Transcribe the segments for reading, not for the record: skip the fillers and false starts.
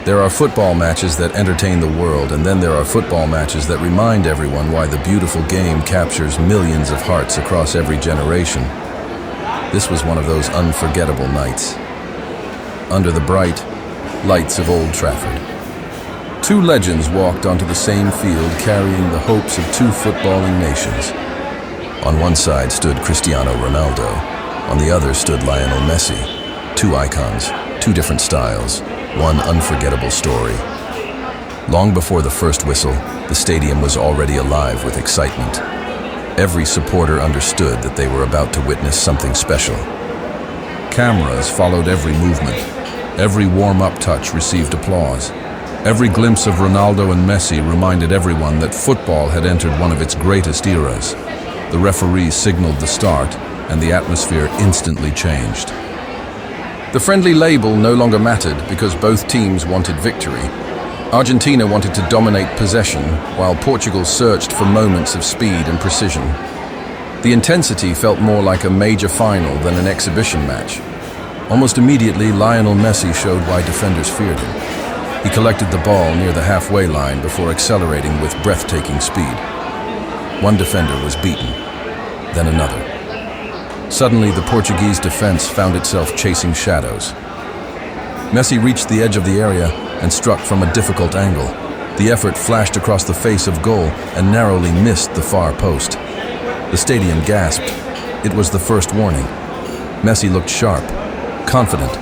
There are football matches that entertain the world, and then there are football matches that remind everyone why the beautiful game captures millions of hearts across every generation. This was one of those unforgettable nights. Under the bright lights of Old Trafford, two legends walked onto the same field carrying the hopes of two footballing nations. On one side stood Cristiano Ronaldo, on the other stood Lionel Messi. Two icons, two different styles, one unforgettable story. Long before the first whistle, the stadium was already alive with excitement. Every supporter understood that they were about to witness something special. Cameras followed every movement. Every warm-up touch received applause. Every glimpse of Ronaldo and Messi reminded everyone that football had entered one of its greatest eras. The referee signaled the start, and the atmosphere instantly changed. The friendly label no longer mattered because both teams wanted victory. Argentina wanted to dominate possession, while Portugal searched for moments of speed and precision. The intensity felt more like a major final than an exhibition match. Almost immediately, Lionel Messi showed why defenders feared him. He collected the ball near the halfway line before accelerating with breathtaking speed. One defender was beaten, then another. Suddenly, the Portuguese defense found itself chasing shadows. Messi reached the edge of the area and struck from a difficult angle. The effort flashed across the face of goal and narrowly missed the far post. The stadium gasped. It was the first warning. Messi looked sharp, confident,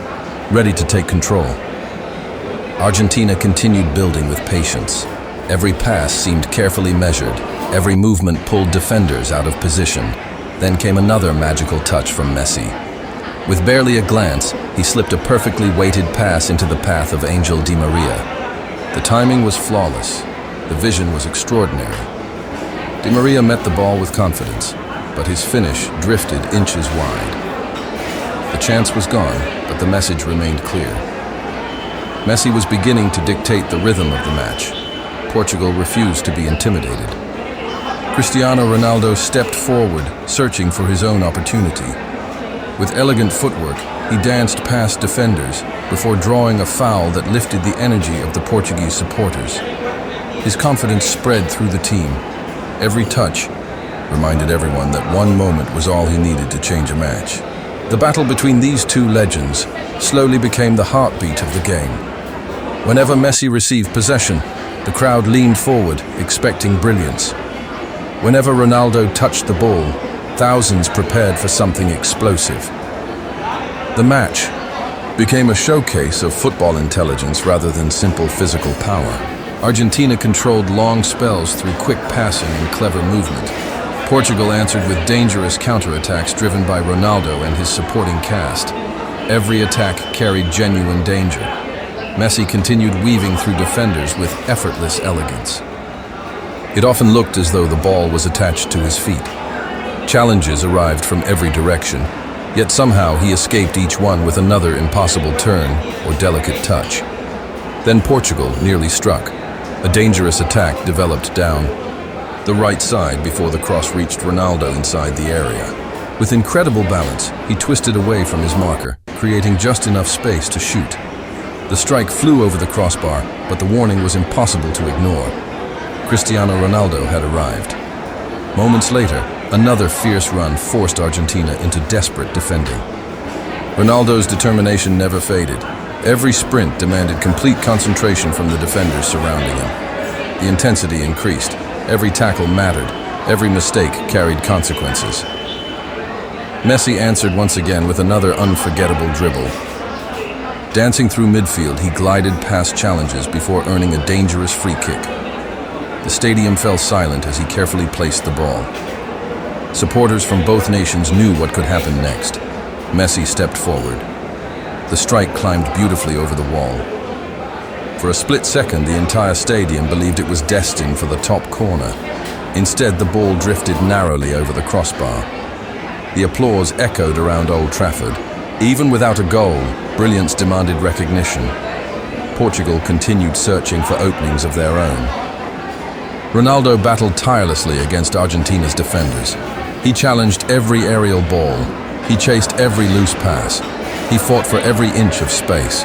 ready to take control. Argentina continued building with patience. Every pass seemed carefully measured. Every movement pulled defenders out of position. Then came another magical touch from Messi. With barely a glance, he slipped a perfectly weighted pass into the path of Angel Di Maria. The timing was flawless. The vision was extraordinary. Di Maria met the ball with confidence, but his finish drifted inches wide. The chance was gone, but the message remained clear. Messi was beginning to dictate the rhythm of the match. Portugal refused to be intimidated. Cristiano Ronaldo stepped forward, searching for his own opportunity. With elegant footwork, he danced past defenders before drawing a foul that lifted the energy of the Portuguese supporters. His confidence spread through the team. Every touch reminded everyone that one moment was all he needed to change a match. The battle between these two legends slowly became the heartbeat of the game. Whenever Messi received possession, the crowd leaned forward, expecting brilliance. Whenever Ronaldo touched the ball, thousands prepared for something explosive. The match became a showcase of football intelligence rather than simple physical power. Argentina controlled long spells through quick passing and clever movement. Portugal answered with dangerous counterattacks driven by Ronaldo and his supporting cast. Every attack carried genuine danger. Messi continued weaving through defenders with effortless elegance. It often looked as though the ball was attached to his feet. Challenges arrived from every direction, yet somehow he escaped each one with another impossible turn or delicate touch. Then Portugal nearly struck. A dangerous attack developed down the right side before the cross reached Ronaldo inside the area. With incredible balance, he twisted away from his marker, creating just enough space to shoot. The strike flew over the crossbar, but the warning was impossible to ignore. Cristiano Ronaldo had arrived. Moments later, another fierce run forced Argentina into desperate defending. Ronaldo's determination never faded. Every sprint demanded complete concentration from the defenders surrounding him. The intensity increased. Every tackle mattered. Every mistake carried consequences. Messi answered once again with another unforgettable dribble. Dancing through midfield, he glided past challenges before earning a dangerous free kick. The stadium fell silent as he carefully placed the ball. Supporters from both nations knew what could happen next. Messi stepped forward. The strike climbed beautifully over the wall. For a split second, the entire stadium believed it was destined for the top corner. Instead, the ball drifted narrowly over the crossbar. The applause echoed around Old Trafford. Even without a goal, brilliance demanded recognition. Portugal continued searching for openings of their own. Ronaldo battled tirelessly against Argentina's defenders. He challenged every aerial ball. He chased every loose pass. He fought for every inch of space.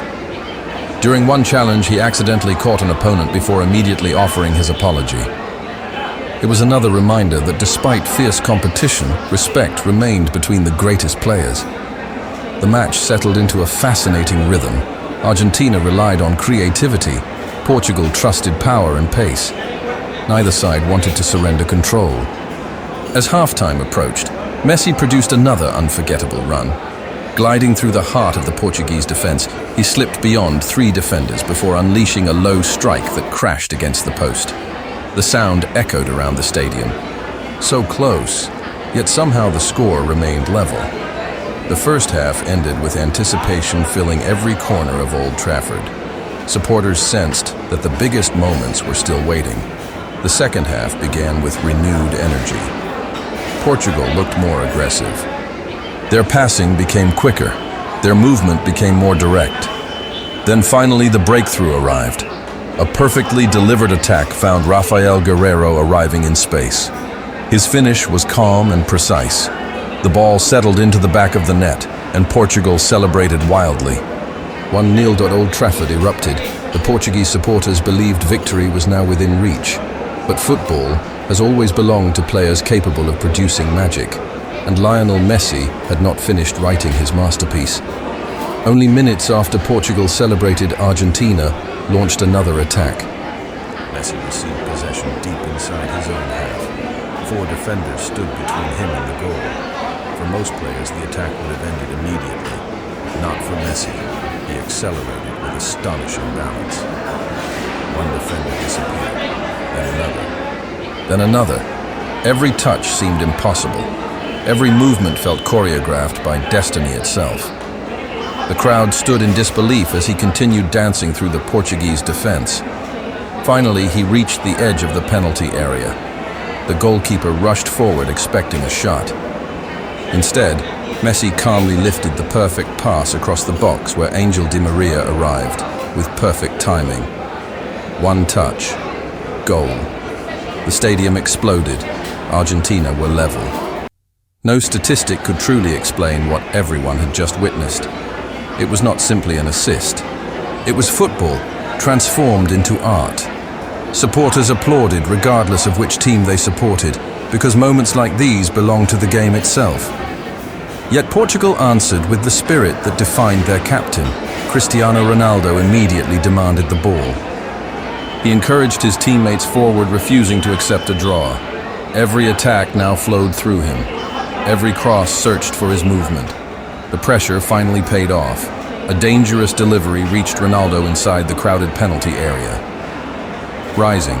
During one challenge, he accidentally caught an opponent before immediately offering his apology. It was another reminder that despite fierce competition, respect remained between the greatest players. The match settled into a fascinating rhythm. Argentina relied on creativity. Portugal trusted power and pace. Neither side wanted to surrender control. As halftime approached, Messi produced another unforgettable run. Gliding through the heart of the Portuguese defense, he slipped beyond 3 defenders before unleashing a low strike that crashed against the post. The sound echoed around the stadium. So close, yet somehow the score remained level. The first half ended with anticipation filling every corner of Old Trafford. Supporters sensed that the biggest moments were still waiting. The second half began with renewed energy. Portugal looked more aggressive. Their passing became quicker. Their movement became more direct. Then finally the breakthrough arrived. A perfectly delivered attack found Rafael Guerreiro arriving in space. His finish was calm and precise. The ball settled into the back of the net, and Portugal celebrated wildly. 1-0 at Old Trafford erupted. The Portuguese supporters believed victory was now within reach. But football has always belonged to players capable of producing magic, and Lionel Messi had not finished writing his masterpiece. Only minutes after Portugal celebrated, Argentina launched another attack. Messi received possession deep inside his own half. 4 defenders stood between him and the goal. For most players, the attack would have ended immediately. Not for Messi. He accelerated with astonishing balance. One defender disappeared, then another. Every touch seemed impossible. Every movement felt choreographed by destiny itself. The crowd stood in disbelief as he continued dancing through the Portuguese defense. Finally, he reached the edge of the penalty area. The goalkeeper rushed forward expecting a shot. Instead, Messi calmly lifted the perfect pass across the box where Angel Di Maria arrived, with perfect timing. One touch. Goal. The stadium exploded. Argentina were level. No statistic could truly explain what everyone had just witnessed. It was not simply an assist. It was football, transformed into art. Supporters applauded regardless of which team they supported, because moments like these belong to the game itself. Yet Portugal answered with the spirit that defined their captain. Cristiano Ronaldo immediately demanded the ball. He encouraged his teammates forward, refusing to accept a draw. Every attack now flowed through him. Every cross searched for his movement. The pressure finally paid off. A dangerous delivery reached Ronaldo inside the crowded penalty area. Rising.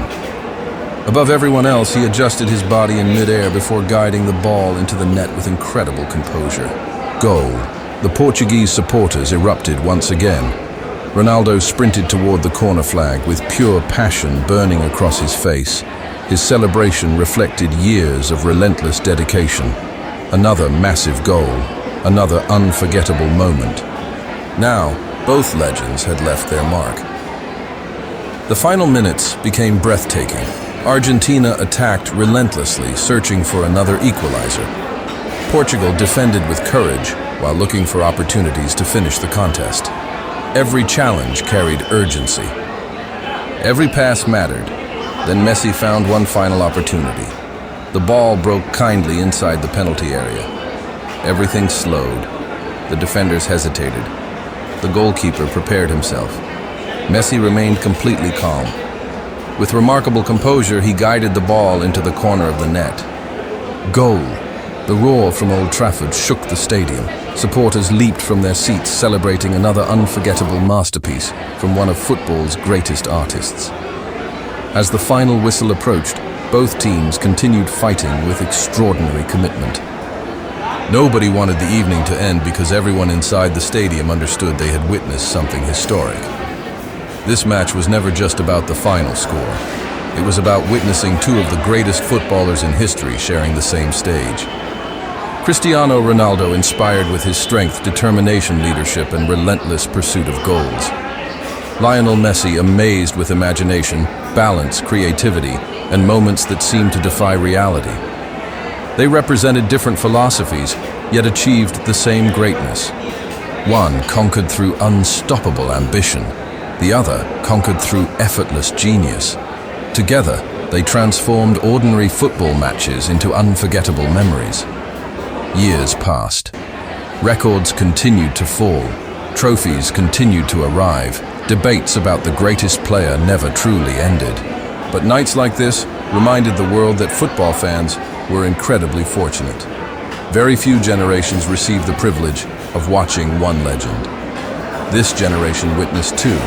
Above everyone else, he adjusted his body in midair before guiding the ball into the net with incredible composure. Goal. The Portuguese supporters erupted once again. Ronaldo sprinted toward the corner flag with pure passion burning across his face. His celebration reflected years of relentless dedication. Another massive goal. Another unforgettable moment. Now, both legends had left their mark. The final minutes became breathtaking. Argentina attacked relentlessly, searching for another equalizer. Portugal defended with courage while looking for opportunities to finish the contest. Every challenge carried urgency. Every pass mattered. Then Messi found one final opportunity. The ball broke kindly inside the penalty area. Everything slowed. The defenders hesitated. The goalkeeper prepared himself. Messi remained completely calm. With remarkable composure, he guided the ball into the corner of the net. Goal! The roar from Old Trafford shook the stadium. Supporters leaped from their seats, celebrating another unforgettable masterpiece from one of football's greatest artists. As the final whistle approached, both teams continued fighting with extraordinary commitment. Nobody wanted the evening to end because everyone inside the stadium understood they had witnessed something historic. This match was never just about the final score. It was about witnessing 2 of the greatest footballers in history sharing the same stage. Cristiano Ronaldo inspired with his strength, determination, leadership, and relentless pursuit of goals. Lionel Messi amazed with imagination, balance, creativity, and moments that seemed to defy reality. They represented different philosophies, yet achieved the same greatness. One conquered through unstoppable ambition. The other conquered through effortless genius. Together, they transformed ordinary football matches into unforgettable memories. Years passed. Records continued to fall. Trophies continued to arrive. Debates about the greatest player never truly ended. But nights like this reminded the world that football fans were incredibly fortunate. Very few generations received the privilege of watching one legend. This generation witnessed two.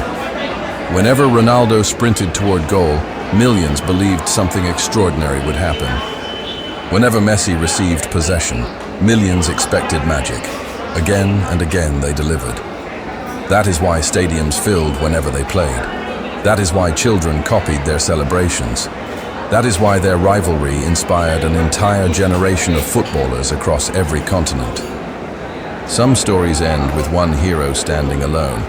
Whenever Ronaldo sprinted toward goal, millions believed something extraordinary would happen. Whenever Messi received possession, millions expected magic. Again and again they delivered. That is why stadiums filled whenever they played. That is why children copied their celebrations. That is why their rivalry inspired an entire generation of footballers across every continent. Some stories end with one hero standing alone.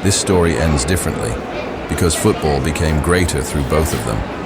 This story ends differently, because football became greater through both of them.